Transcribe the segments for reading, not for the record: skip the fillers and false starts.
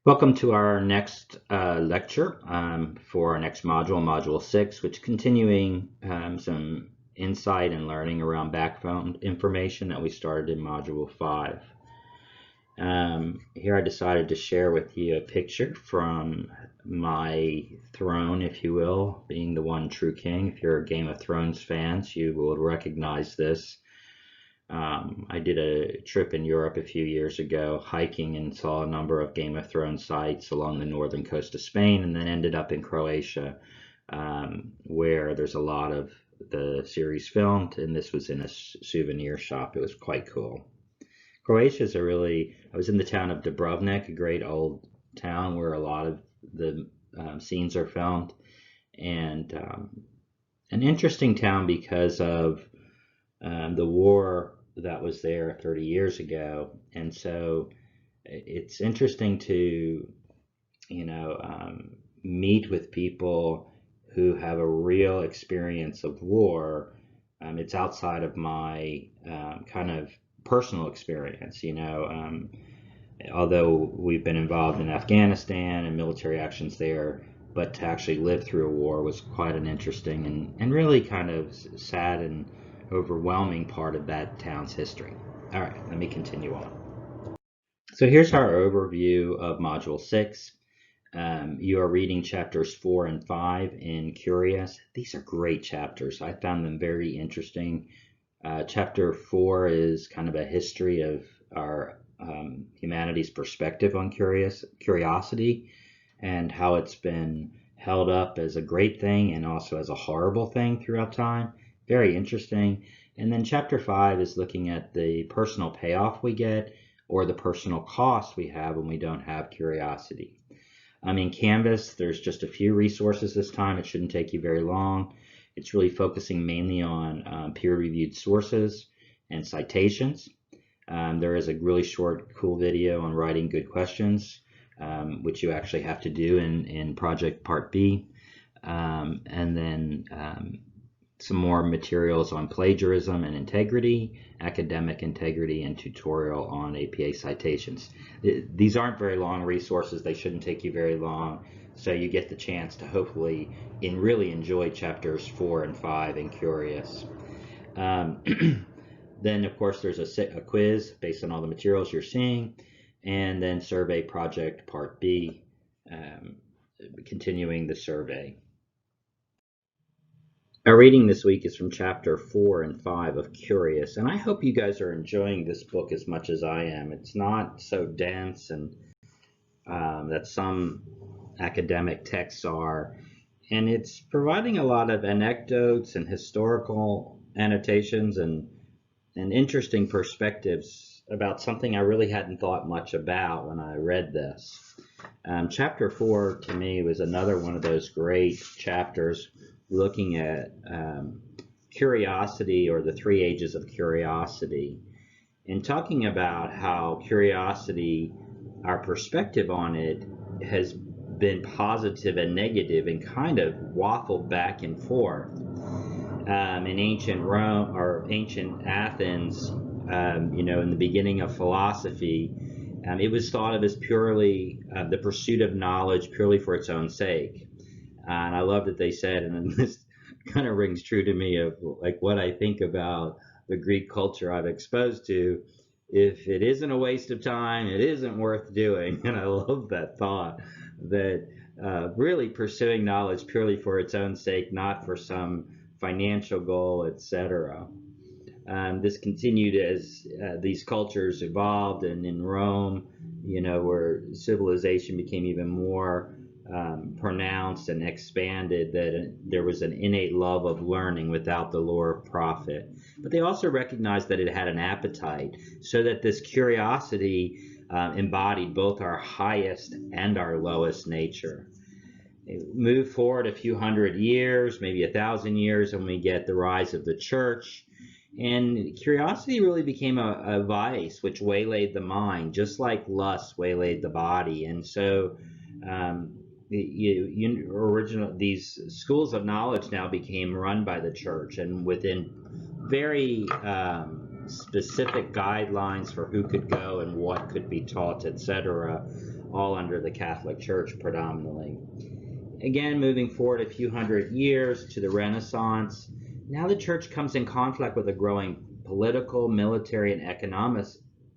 Welcome to our next lecture for our next module, Module 6, which is continuing some insight and learning around background information that we started in Module 5. Here I decided to share with you a picture from my throne, if you will, being the one true king. If you're a Game of Thrones fans, you will recognize this. I did a trip in Europe a few years ago, hiking, and saw a number of Game of Thrones sites along the northern coast of Spain, and then ended up in Croatia, where there's a lot of the series filmed, and this was in a souvenir shop. It was quite cool. Croatia is I was in the town of Dubrovnik, a great old town where a lot of the scenes are filmed, and an interesting town because of the war that was there 30 years ago. And so it's interesting to, meet with people who have a real experience of war. It's outside of my kind of personal experience, although we've been involved in Afghanistan and military actions there, but to actually live through a war was quite an interesting and really kind of sad and overwhelming part of that town's history. All right, let me continue on. So here's our overview of Module 6. You are reading chapters 4 and 5 in Curious. These are great chapters. I found them very interesting. Chapter 4 is kind of a history of our humanity's perspective on curiosity and how it's been held up as a great thing and also as a horrible thing throughout time. Very interesting. And then chapter 5 is looking at the personal payoff we get or the personal cost we have when we don't have curiosity. In Canvas, there's just a few resources this time. It shouldn't take you very long. It's really focusing mainly on peer-reviewed sources and citations. There is a really short, cool video on writing good questions, which you actually have to do in Project Part B. And then some more materials on plagiarism and integrity, academic integrity, and tutorial on APA citations. These aren't very long resources. They shouldn't take you very long. So you get the chance to hopefully really enjoy chapters 4 and 5 in Curious. Then, of course, there's a quiz based on all the materials you're seeing, and then survey project Part B, continuing the survey. Our reading this week is from chapter 4 and 5 of Curious, and I hope you guys are enjoying this book as much as I am. It's not so dense and that some academic texts are, and it's providing a lot of anecdotes and historical annotations and interesting perspectives about something I really hadn't thought much about when I read this. Chapter 4 to me was another one of those great chapters looking at curiosity, or the 3 ages of curiosity, and talking about how curiosity, our perspective on it, has been positive and negative and kind of waffled back and forth. In ancient Rome or ancient Athens, in the beginning of philosophy, it was thought of as purely the pursuit of knowledge purely for its own sake. And I love that they said, and this kind of rings true to me of like what I think about the Greek culture I've exposed to. If it isn't a waste of time, it isn't worth doing. And I love that thought, that really pursuing knowledge purely for its own sake, not for some financial goal, etc. This continued as these cultures evolved, and in Rome, where civilization became even more pronounced and expanded, that there was an innate love of learning without the lure of profit. But they also recognized that it had an appetite, so that this curiosity embodied both our highest and our lowest nature. Move forward a few hundred years, maybe 1,000 years, and we get the rise of the church. And curiosity really became a vice which waylaid the mind, just like lust waylaid the body. And so these schools of knowledge now became run by the church, and within very specific guidelines for who could go and what could be taught, etc., all under the Catholic Church predominantly. Again, moving forward a few hundred years to the Renaissance, now the church comes in conflict with a growing political, military, and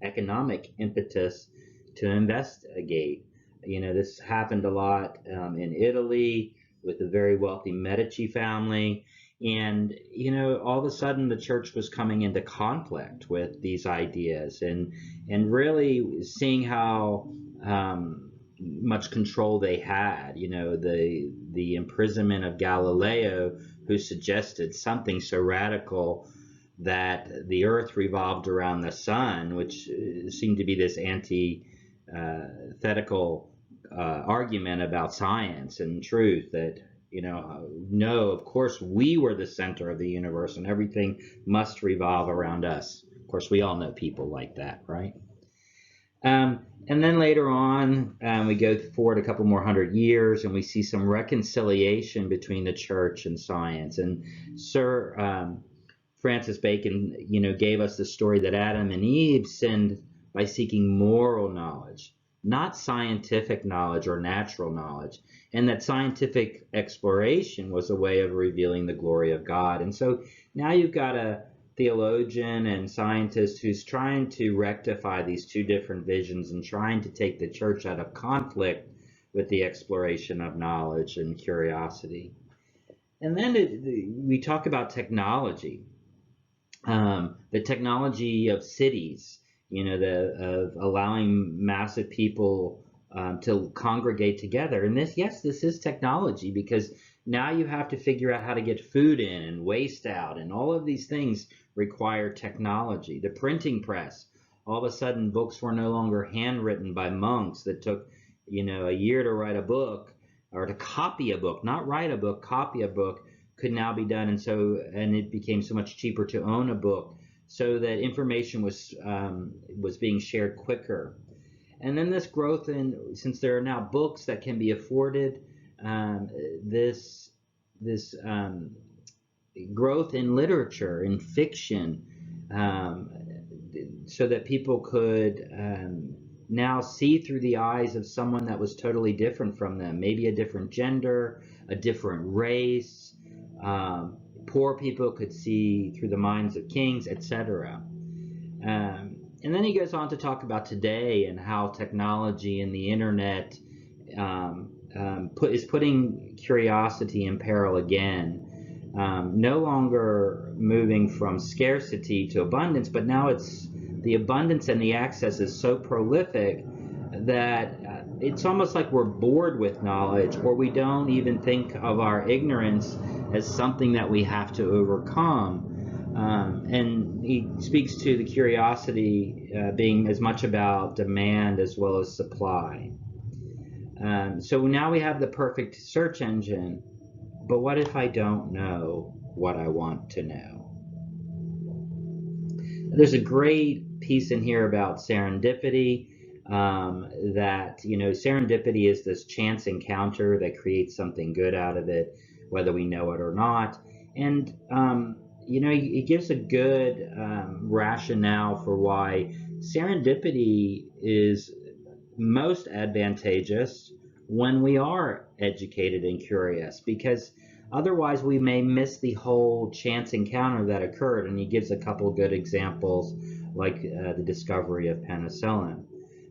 economic impetus to investigate. This happened a lot in Italy with the very wealthy Medici family. And, all of a sudden the church was coming into conflict with these ideas and really seeing how much control they had. The imprisonment of Galileo, who suggested something so radical that the earth revolved around the sun, which seemed to be this antithetical argument about science and truth, that no, of course we were the center of the universe and everything must revolve around us. Of course, we all know people like that, right? And then later on, we go forward a couple more hundred years and we see some reconciliation between the church and science. And Sir Francis Bacon, gave us the story that Adam and Eve sinned by seeking moral knowledge, not scientific knowledge or natural knowledge, and that scientific exploration was a way of revealing the glory of God. And so now you've got a theologian and scientist who's trying to rectify these two different visions and trying to take the church out of conflict with the exploration of knowledge and curiosity. And then we talk about technology, the technology of cities, of allowing massive people to congregate together. And this is technology, because now you have to figure out how to get food in and waste out, and all of these things require technology. The printing press, all of a sudden books were no longer handwritten by monks that took a year to write a book, or to copy a book, not write a book, copy a book, could now be done. And it became so much cheaper to own a book, so that information was being shared quicker. And then this growth since there are now books that can be afforded, this growth in literature, in fiction, so that people could now see through the eyes of someone that was totally different from them, maybe a different gender, a different race. Poor people could see through the minds of kings, etc. And then he goes on to talk about today and how technology and the internet is putting curiosity in peril again. No longer moving from scarcity to abundance, but now it's the abundance and the access is so prolific that it's almost like we're bored with knowledge, or we don't even think of our ignorance as something that we have to overcome. And he speaks to the curiosity being as much about demand as well as supply. So now we have the perfect search engine, but what if I don't know what I want to know? There's a great piece in here about serendipity, that serendipity is this chance encounter that creates something good out of it, whether we know it or not. And it gives a good rationale for why serendipity is most advantageous when we are educated and curious, because otherwise we may miss the whole chance encounter that occurred. And he gives a couple good examples, like the discovery of penicillin.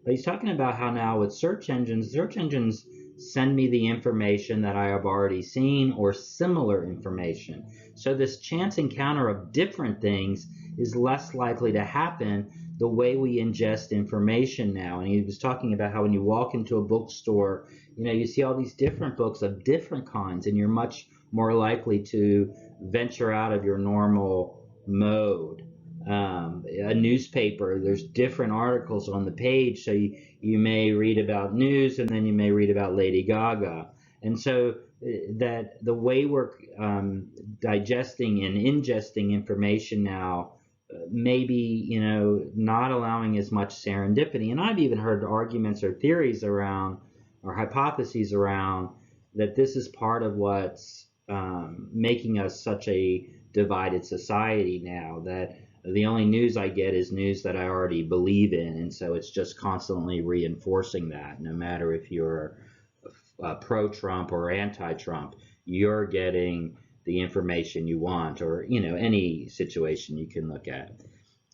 But he's talking about how now with search engines send me the information that I have already seen or similar information. So this chance encounter of different things is less likely to happen the way we ingest information now. And he was talking about how when you walk into a bookstore, you see all these different books of different kinds, and you're much more likely to venture out of your normal mode. A newspaper, there's different articles on the page, so you may read about news and then you may read about Lady Gaga. And so that the way we're digesting and ingesting information now maybe not allowing as much serendipity. And I've even heard arguments or theories around, or hypotheses around, that this is part of what's making us such a divided society now, that the only news I get is news that I already believe in, and so it's just constantly reinforcing that. No matter if you're pro-Trump or anti-Trump, you're getting the information you want, or any situation you can look at.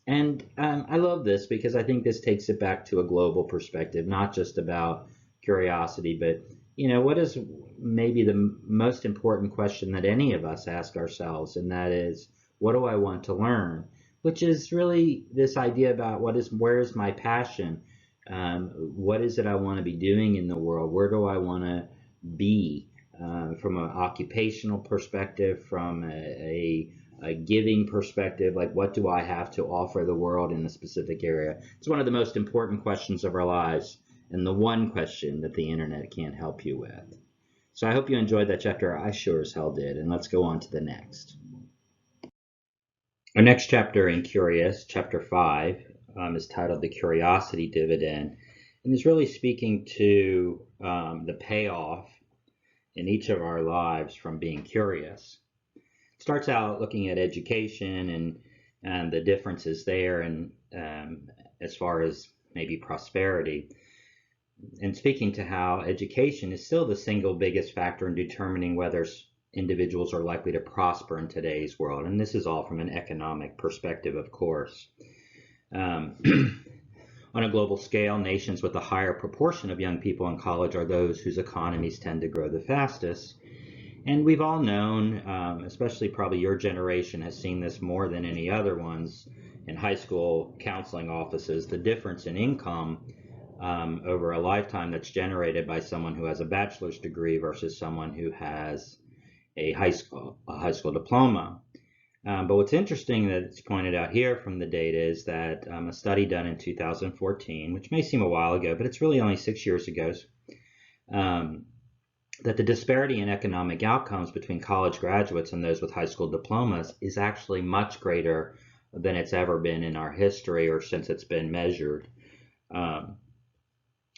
And I love this because I think this takes it back to a global perspective, not just about curiosity, but what is maybe the most important question that any of us ask ourselves, and that is, what do I want to learn? Which is really this idea about where is my passion? What is it I want to be doing in the world? Where do I want to be from an occupational perspective, from a giving perspective? Like, what do I have to offer the world in a specific area? It's one of the most important questions of our lives, and the one question that the internet can't help you with. So I hope you enjoyed that chapter. I sure as hell did. And let's go on to the next. Our next chapter in Curious, chapter 5, is titled The Curiosity Dividend, and is really speaking to the payoff in each of our lives from being curious. It starts out looking at education and the differences there, and as far as maybe prosperity, and speaking to how education is still the single biggest factor in determining whether individuals are likely to prosper in today's world. And this is all from an economic perspective, of course. On a global scale, nations with a higher proportion of young people in college are those whose economies tend to grow the fastest. And we've all known, especially probably your generation has seen this more than any other ones in high school counseling offices, the difference in income over a lifetime that's generated by someone who has a bachelor's degree versus someone who has a high school diploma. But what's interesting that it's pointed out here from the data is that a study done in 2014, which may seem a while ago, but it's really only 6 years ago, that the disparity in economic outcomes between college graduates and those with high school diplomas is actually much greater than it's ever been in our history or since it's been measured.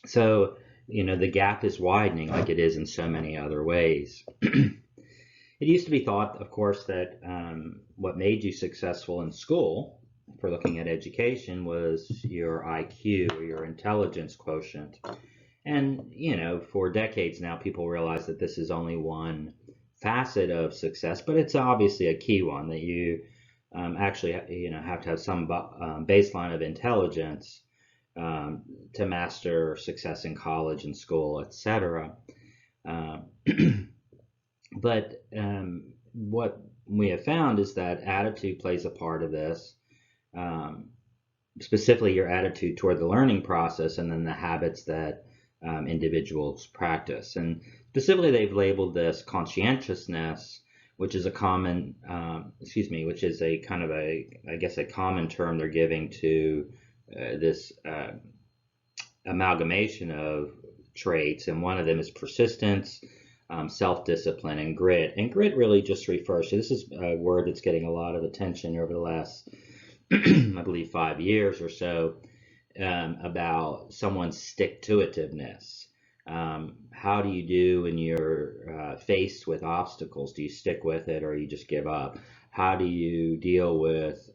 So, the gap is widening like it is in so many other ways. It used to be thought, of course, that what made you successful in school, for looking at education, was your IQ or your intelligence quotient. And, for decades now, people realize that this is only one facet of success, but it's obviously a key one, that you actually, have to have some baseline of intelligence to master success in college and school, etc. But what we have found is that attitude plays a part of this, specifically your attitude toward the learning process, and then the habits that individuals practice. And specifically, they've labeled this conscientiousness, which is a common, which is a kind of a common term they're giving to this amalgamation of traits. And one of them is persistence, self-discipline, and grit. And grit really just refers to, this is a word that's getting a lot of attention over the last, I believe, 5 years or so, about someone's stick-to-itiveness. How do you do when you're faced with obstacles? Do you stick with it or you just give up? How do you deal with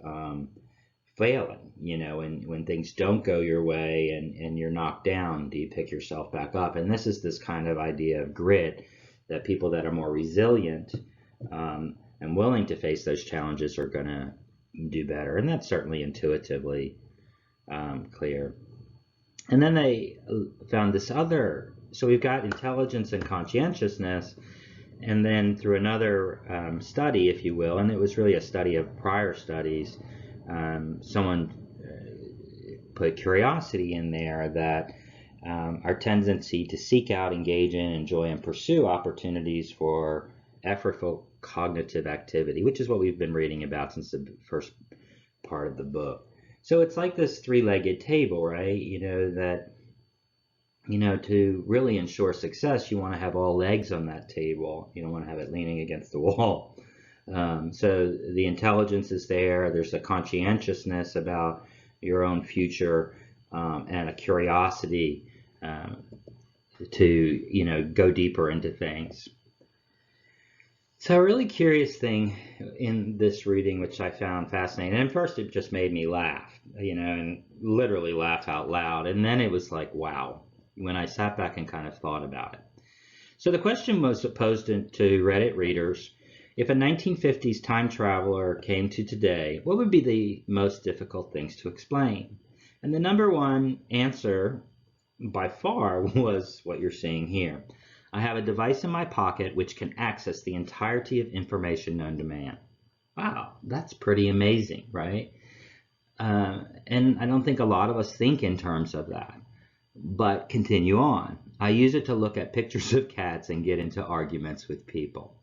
failing? When things don't go your way and you're knocked down, do you pick yourself back up? And this is this kind of idea of grit, that people that are more resilient and willing to face those challenges are going to do better. And that's certainly intuitively clear. And then they found this other, so we've got intelligence and conscientiousness, and then through another study, if you will, and it was really a study of prior studies, someone put curiosity in there, that our tendency to seek out, engage in, enjoy, and pursue opportunities for effortful cognitive activity, which is what we've been reading about since the first part of the book. So it's like this three-legged table, right? That, to really ensure success, you want to have all legs on that table. You don't want to have it leaning against the wall. So the intelligence is there. There's a conscientiousness about your own future, and a curiosity to, go deeper into things. So a really curious thing in this reading, which I found fascinating, and at first it just made me laugh, and literally laugh out loud. And then it was like, wow, when I sat back and kind of thought about it. So the question was posed to Reddit readers: if a 1950s time traveler came to today, what would be the most difficult things to explain? And the number one answer by far was what you're seeing here. I have a device in my pocket which can access the entirety of information known to man. Wow, that's pretty amazing, right? And I don't think a lot of us think in terms of that. But continue on. I use it to look at pictures of cats and get into arguments with people.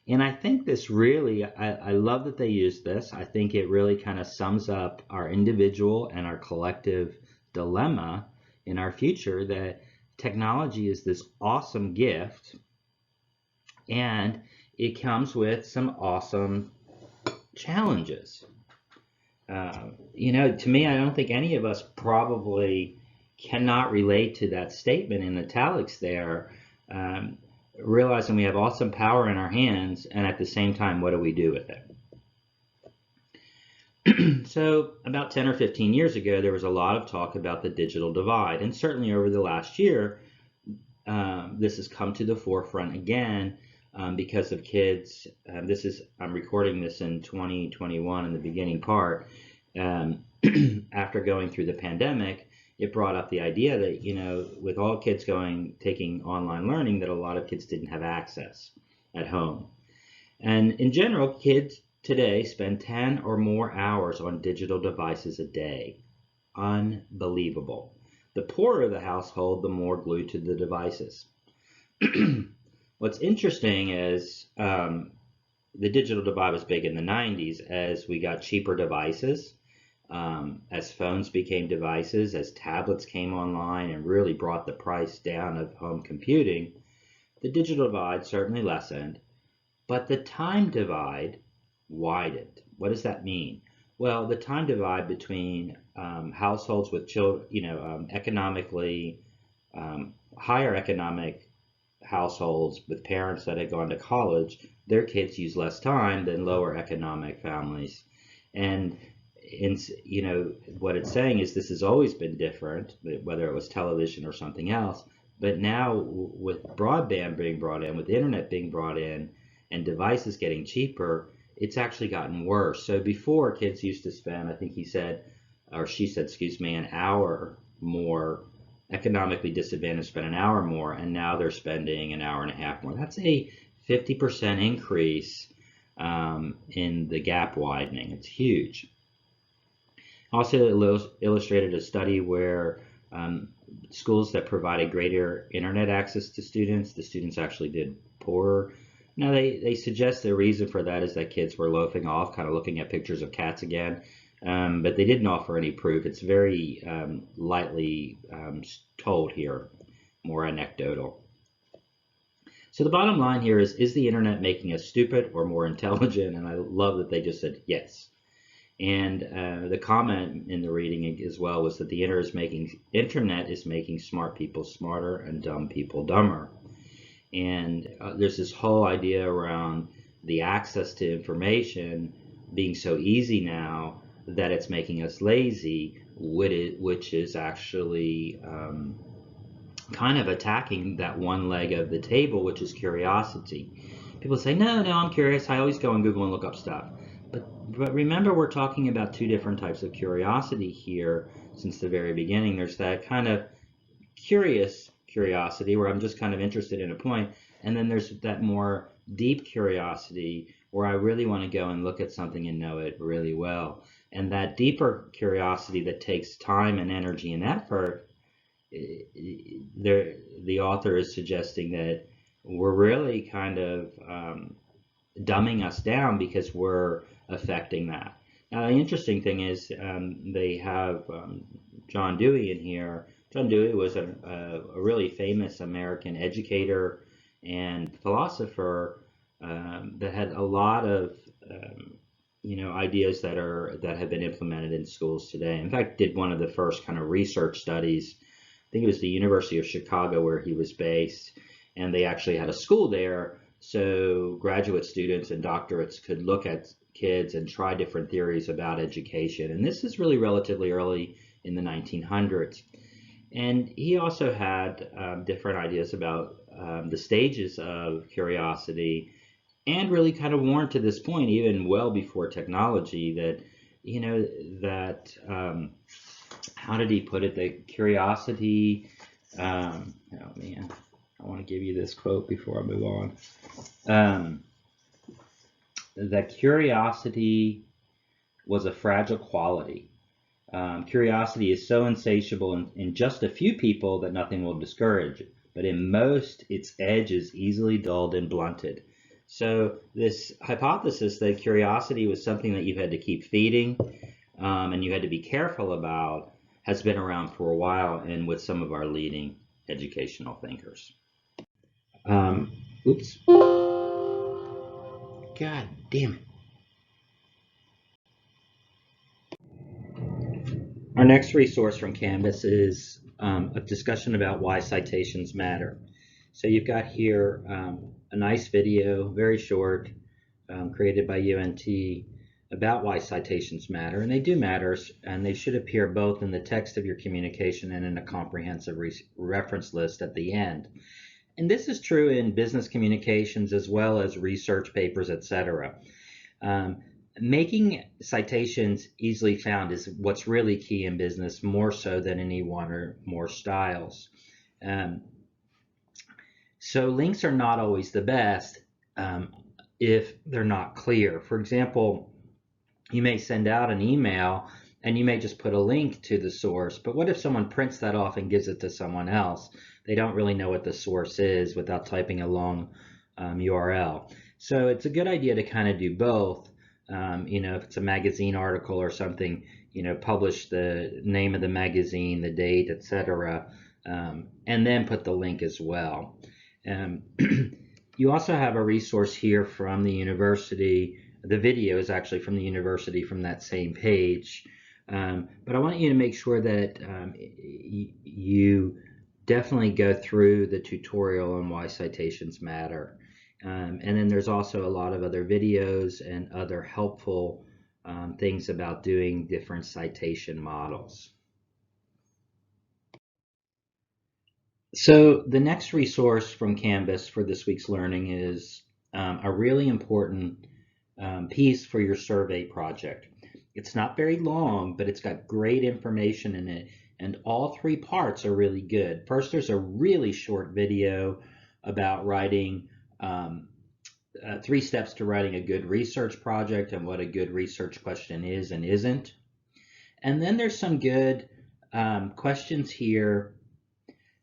And I think this really, I love that they use this. I think it really kind of sums up our individual and our collective dilemma in our future, that technology is this awesome gift and it comes with some awesome challenges. To me, I don't think any of us probably cannot relate to that statement in italics there, realizing we have awesome power in our hands, and at the same time, what do we do with it? So about 10 or 15 years ago, there was a lot of talk about the digital divide, and certainly over the last year, this has come to the forefront again because of kids. I'm recording this in 2021 in the beginning part. After going through the pandemic, it brought up the idea that, with all kids taking online learning, that a lot of kids didn't have access at home. And in general, kids today spend 10 or more hours on digital devices a day. Unbelievable. The poorer the household, the more glued to the devices. What's interesting is the digital divide was big in the 90s as we got cheaper devices, as phones became devices, as tablets came online and really brought the price down of home computing. The digital divide certainly lessened, but the time divide widened. What does that mean? Well, the time divide between households with children, economically higher economic households with parents that had gone to college, their kids use less time than lower economic families. And what it's saying is this has always been different, whether it was television or something else. But now with broadband being brought in, with the internet being brought in, and devices getting cheaper, it's actually gotten worse. So before, kids used to spend, I think he said, or she said, excuse me, an hour more. Economically disadvantaged spend an hour more, and now they're spending an hour and a half more. That's a 50% increase in the gap widening. It's huge. Also illustrated a study where schools that provided greater internet access to students, the students actually did poorer. Now they suggest the reason for that is that kids were loafing off, kind of looking at pictures of cats again, but they didn't offer any proof. It's very lightly told here, more anecdotal. So the bottom line here is the internet making us stupid or more intelligent? And I love that they just said yes. And the comment in the reading as well was that the internet is making smart people smarter and dumb people dumber. And there's this whole idea around the access to information being so easy now that it's making us lazy, which is actually kind of attacking that one leg of the table, which is curiosity. People say, no, I'm curious. I always go on Google and look up stuff. But remember, we're talking about two different types of curiosity here since the very beginning. There's that kind of curiosity where I'm just kind of interested in a point, and then there's that more deep curiosity where I really want to go and look at something and know it really well. And that deeper curiosity that takes time and energy and effort, the author is suggesting that we're really kind of dumbing us down because we're affecting that. Now, the interesting thing is they have John Dewey in here. John Dewey was a really famous American educator and philosopher that had a lot of ideas that have been implemented in schools today. In fact, did one of the first kind of research studies. I think it was the University of Chicago where he was based, and they actually had a school there so graduate students and doctorates could look at kids and try different theories about education. And this is really relatively early in the 1900s. And he also had different ideas about the stages of curiosity, and really kind of warned to this point, even well before technology, that, how did he put it? That curiosity, oh man, I want to give you this quote before I move on. That curiosity was a fragile quality. Curiosity is so insatiable in just a few people that nothing will discourage it, but in most, its edge is easily dulled and blunted. So this hypothesis that curiosity was something that you had to keep feeding, and you had to be careful about, has been around for a while, and with some of our leading educational thinkers. Oops. God damn it. Our next resource from Canvas is a discussion about why citations matter. So you've got here a nice video, very short, created by UNT, about why citations matter. And they do matter, and they should appear both in the text of your communication and in a comprehensive reference list at the end. And this is true in business communications as well as research papers, etc. Making citations easily found is what's really key in business, more so than any one or more styles. So links are not always the best if they're not clear. For example, you may send out an email and you may just put a link to the source, but what if someone prints that off and gives it to someone else? They don't really know what the source is without typing a long URL. So it's a good idea to kind of do both. If it's a magazine article or something, publish the name of the magazine, the date, etc., and then put the link as well. You also have a resource here from the university. The video is actually from the university from that same page. But I want you to make sure that you definitely go through the tutorial on why citations matter. And then there's also a lot of other videos and other helpful things about doing different citation models. So the next resource from Canvas for this week's learning is a really important piece for your survey project. It's not very long, but it's got great information in it, and all three parts are really good. First, there's a really short video about writing 3 steps to writing a good research project and what a good research question is and isn't. And then there's some good questions here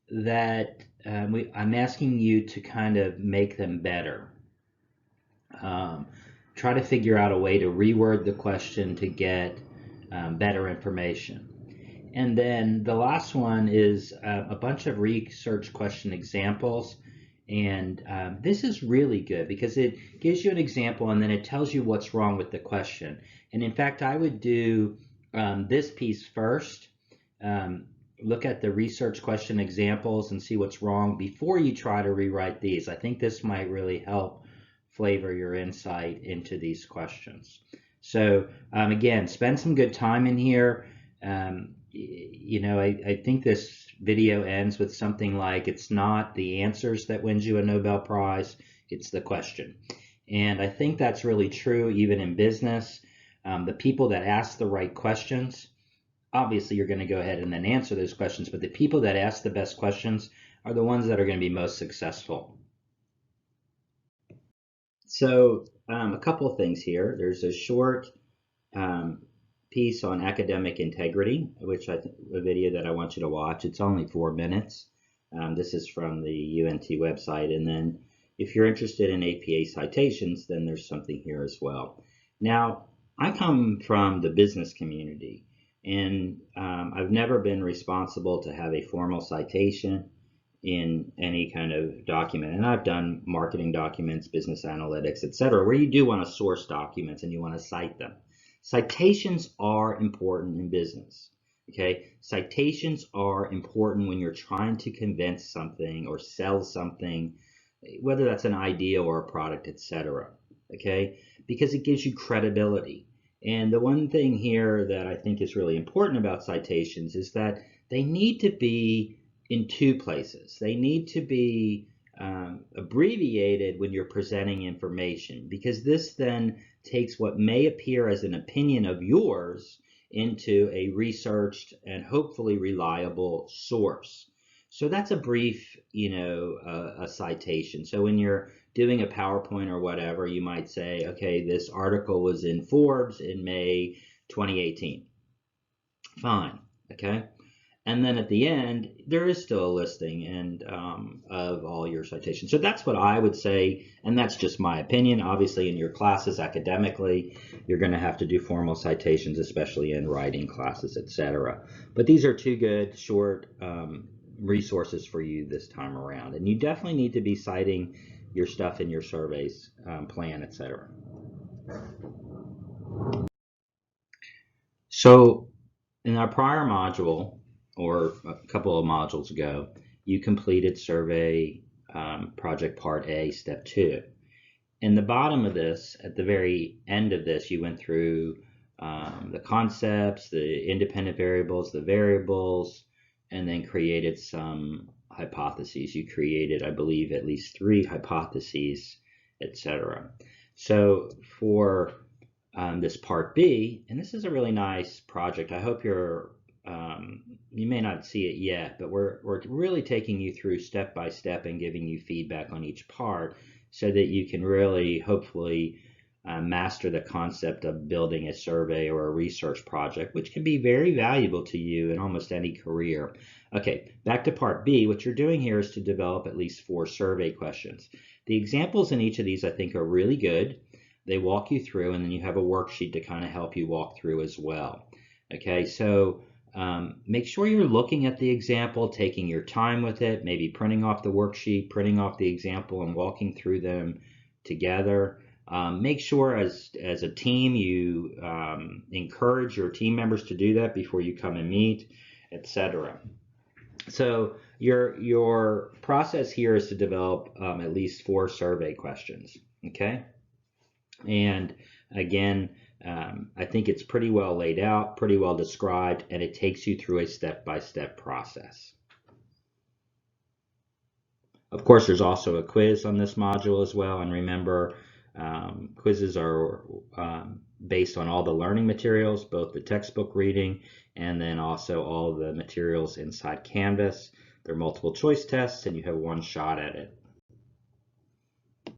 that I'm asking you to kind of make them better. Try to figure out a way to reword the question to get better information. And then the last one is a bunch of research question examples. And this is really good because it gives you an example and then it tells you what's wrong with the question. And in fact, I would do this piece first. Look at the research question examples and see what's wrong before you try to rewrite these. I think this might really help flavor your insight into these questions. So again, spend some good time in here. I think this video ends with something like, it's not the answers that wins you a Nobel Prize, it's the question. And I think that's really true even in business. The people that ask the right questions, obviously you're going to go ahead and then answer those questions, but the people that ask the best questions are the ones that are going to be most successful. So a couple of things here. There's a short piece on academic integrity, which a video that I want you to watch. It's only 4 minutes. This is from the UNT website. And then if you're interested in APA citations, then there's something here as well. Now, I come from the business community, and I've never been responsible to have a formal citation in any kind of document. And I've done marketing documents, business analytics, etc., where you do want to source documents and you want to cite them. Citations are important in business. Okay, citations are important when you're trying to convince something or sell something whether that's an idea or a product, etc. Okay, because it gives you credibility. And the one thing here that I think is really important about citations is that they need to be in two places. They need to be abbreviated when you're presenting information, because this then takes what may appear as an opinion of yours into a researched and hopefully reliable source. So that's a brief, a citation. So when you're doing a PowerPoint or whatever, you might say, okay, this article was in Forbes in May 2018. Fine, okay? And then at the end, there is still a listing of all your citations. So that's what I would say, and that's just my opinion. Obviously, in your classes academically, you're going to have to do formal citations, especially in writing classes, etc. But these are two good, short resources for you this time around. And you definitely need to be citing your stuff in your surveys, plan, etc. So in our prior module, or a couple of modules ago, you completed survey project part A, step 2. In the bottom of this, at the very end of this, you went through the concepts, the independent variables, the variables, and then created some hypotheses. You created, I believe, at least 3 hypotheses, etc. So for this part B, and this is a really nice project. I hope you may not see it yet, but we're really taking you through step by step and giving you feedback on each part so that you can really, hopefully, master the concept of building a survey or a research project, which can be very valuable to you in almost any career. Okay, back to part B. What you're doing here is to develop at least 4 survey questions. The examples in each of these I think are really good. They walk you through, and then you have a worksheet to kind of help you walk through as well. Okay, so make sure you're looking at the example, taking your time with it, maybe printing off the worksheet, printing off the example, and walking through them together. Make sure as a team you encourage your team members to do that before you come and meet, etc. So your process here is to develop at least 4 survey questions. Okay, and again, I think it's pretty well laid out, pretty well described, and it takes you through a step-by-step process. Of course, there's also a quiz on this module as well, and remember, quizzes are based on all the learning materials, both the textbook reading and then also all the materials inside Canvas. They're multiple choice tests, and you have 1 shot at it.